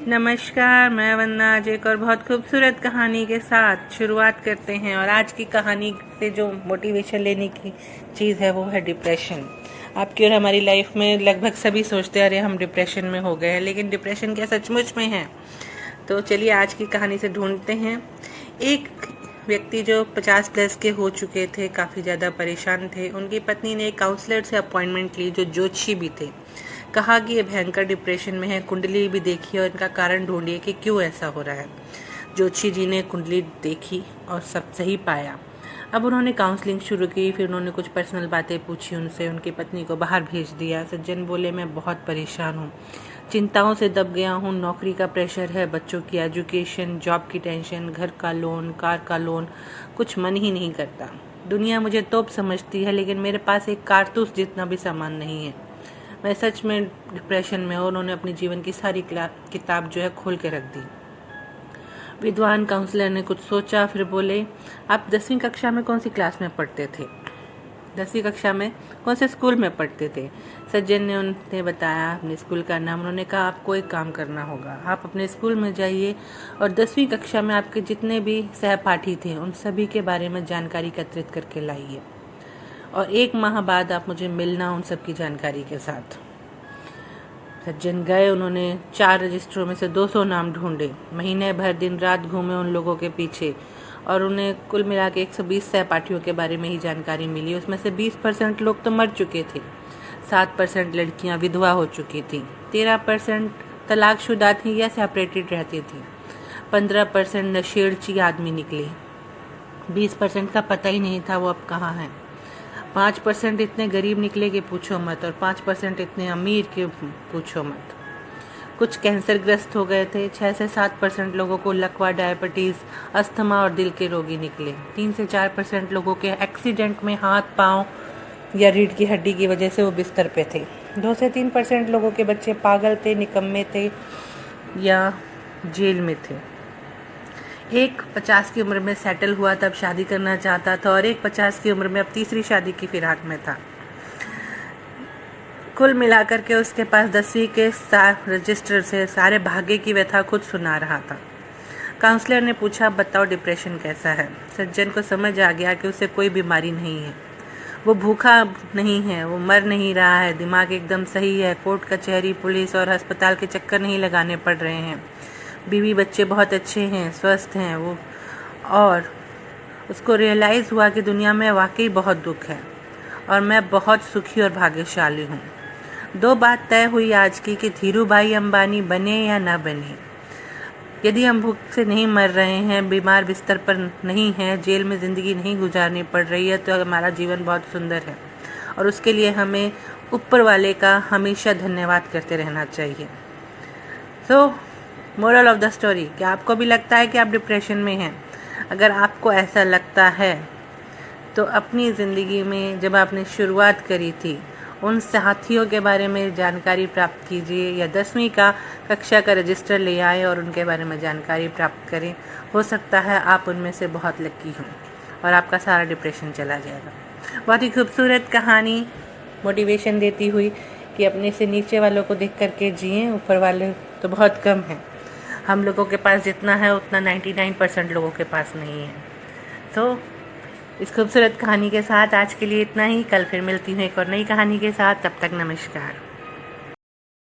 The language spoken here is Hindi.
नमस्कार, मैं वंदना आज एक और बहुत खूबसूरत कहानी के साथ शुरुआत करते हैं। और आज की कहानी से जो मोटिवेशन लेने की चीज़ है वो है डिप्रेशन। आपकी और हमारी लाइफ में लगभग सभी सोचते हैं अरे हम डिप्रेशन में हो गए हैं, लेकिन डिप्रेशन क्या सचमुच में है? तो चलिए आज की कहानी से ढूंढते हैं। एक व्यक्ति जो 50 प्लस के हो चुके थे, काफ़ी ज़्यादा परेशान थे। उनकी पत्नी ने एक काउंसलर से अपॉइंटमेंट ली जो ज्योतिषी भी थे। कहा कि ये भयंकर डिप्रेशन में है, कुंडली भी देखी और इनका कारण ढूंढिए कि क्यों ऐसा हो रहा है। ज्योतिषी जी ने कुंडली देखी और सब सही पाया। अब उन्होंने काउंसलिंग शुरू की, फिर उन्होंने कुछ पर्सनल बातें पूछी उनसे, उनकी पत्नी को बाहर भेज दिया। सज्जन बोले मैं बहुत परेशान हूँ, चिंताओं से दब गया हूँ, नौकरी का प्रेशर है, बच्चों की एजुकेशन, जॉब की टेंशन, घर का लोन, कार का लोन, कुछ मन ही नहीं करता। दुनिया मुझे तोप समझती है, लेकिन मेरे पास एक कारतूस जितना भी सामान नहीं है। मैं सच में डिप्रेशन में हूँ। उन्होंने अपने जीवन की सारी किताब जो है खोल के रख दी। विद्वान काउंसलर ने कुछ सोचा, फिर बोले आप 10वीं कक्षा में कौन सी क्लास में पढ़ते थे? 10वीं कक्षा में कौन से स्कूल में पढ़ते थे? सज्जन ने उन्हें बताया अपने स्कूल का नाम। उन्होंने कहा आपको एक काम करना होगा, आप अपने स्कूल में जाइए और 10वीं कक्षा में आपके जितने भी सहपाठी थे उन सभी के बारे में जानकारी एकत्रित करके लाइए और 1 माह बाद आप मुझे मिलना उन सब की जानकारी के साथ। सज्जन गए, उन्होंने 4 रजिस्टरों में से 200 नाम ढूंढे, महीने भर दिन रात घूमे उन लोगों के पीछे और उन्हें कुल मिला के 120 सहपाठियों के बारे में ही जानकारी मिली। उसमें से 20% लोग तो मर चुके थे, 7% लड़कियां विधवा हो चुकी थी, 13% तलाकशुदा थी या सेपरेटेड रहती थी, 15% नशेड़ची आदमी निकले, 20% का पता ही नहीं था वो अब कहाँ हैं, 5% इतने गरीब निकले कि पूछो मत और 5% इतने अमीर के पूछो मत। कुछ कैंसरग्रस्त हो गए थे, 6 से 7% लोगों को लकवा, डायबिटीज़, अस्थमा और दिल के रोगी निकले, 3 से 4% लोगों के एक्सीडेंट में हाथ पांव या रीढ़ की हड्डी की वजह से वो बिस्तर पे थे, 2 से 3% लोगों के बच्चे पागल थे, निकम्मे थे या जेल में थे। एक 50 की उम्र में सेटल हुआ, तब शादी करना चाहता था, और एक 50 की उम्र में अब तीसरी शादी की फिराक में था। कुल मिलाकर के उसके पास 10वीं के रजिस्टर से सारे भाग्य की व्यथा खुद सुना रहा था। काउंसलर ने पूछा बताओ डिप्रेशन कैसा है? सज्जन को समझ आ गया कि उसे कोई बीमारी नहीं है, वो भूखा नहीं है, वो मर नहीं रहा है, दिमाग एकदम सही है, कोर्ट कचहरी, पुलिस और अस्पताल के चक्कर नहीं लगाने पड़ रहे हैं, बीवी बच्चे बहुत अच्छे हैं, स्वस्थ हैं वो। और उसको रियलाइज़ हुआ कि दुनिया में वाकई बहुत दुख है और मैं बहुत सुखी और भाग्यशाली हूँ। 2 बात तय हुई आज की कि धीरू भाई अंबानी बने या ना बने। यदि हम भूख से नहीं मर रहे हैं, बीमार बिस्तर पर नहीं हैं, जेल में ज़िंदगी नहीं गुजारनी पड़ रही है, तो हमारा जीवन बहुत सुंदर है और उसके लिए हमें ऊपर वाले का हमेशा धन्यवाद करते रहना चाहिए। मोरल ऑफ द स्टोरी, क्या आपको भी लगता है कि आप डिप्रेशन में हैं? अगर आपको ऐसा लगता है तो अपनी ज़िंदगी में जब आपने शुरुआत करी थी उन साथियों के बारे में जानकारी प्राप्त कीजिए या 10वीं का कक्षा का रजिस्टर ले आए और उनके बारे में जानकारी प्राप्त करें। हो सकता है आप उनमें से बहुत लकी हों और आपका सारा डिप्रेशन चला जाएगा। बहुत ही खूबसूरत कहानी मोटिवेशन देती हुई कि अपने से नीचे वालों को देख करके जिएं, ऊपर वाले तो बहुत कम हैं। हम लोगों के पास जितना है उतना 99% लोगों के पास नहीं है। तो इस खूबसूरत कहानी के साथ आज के लिए इतना ही। कल फिर मिलती हूँ एक और नई कहानी के साथ। तब तक नमस्कार।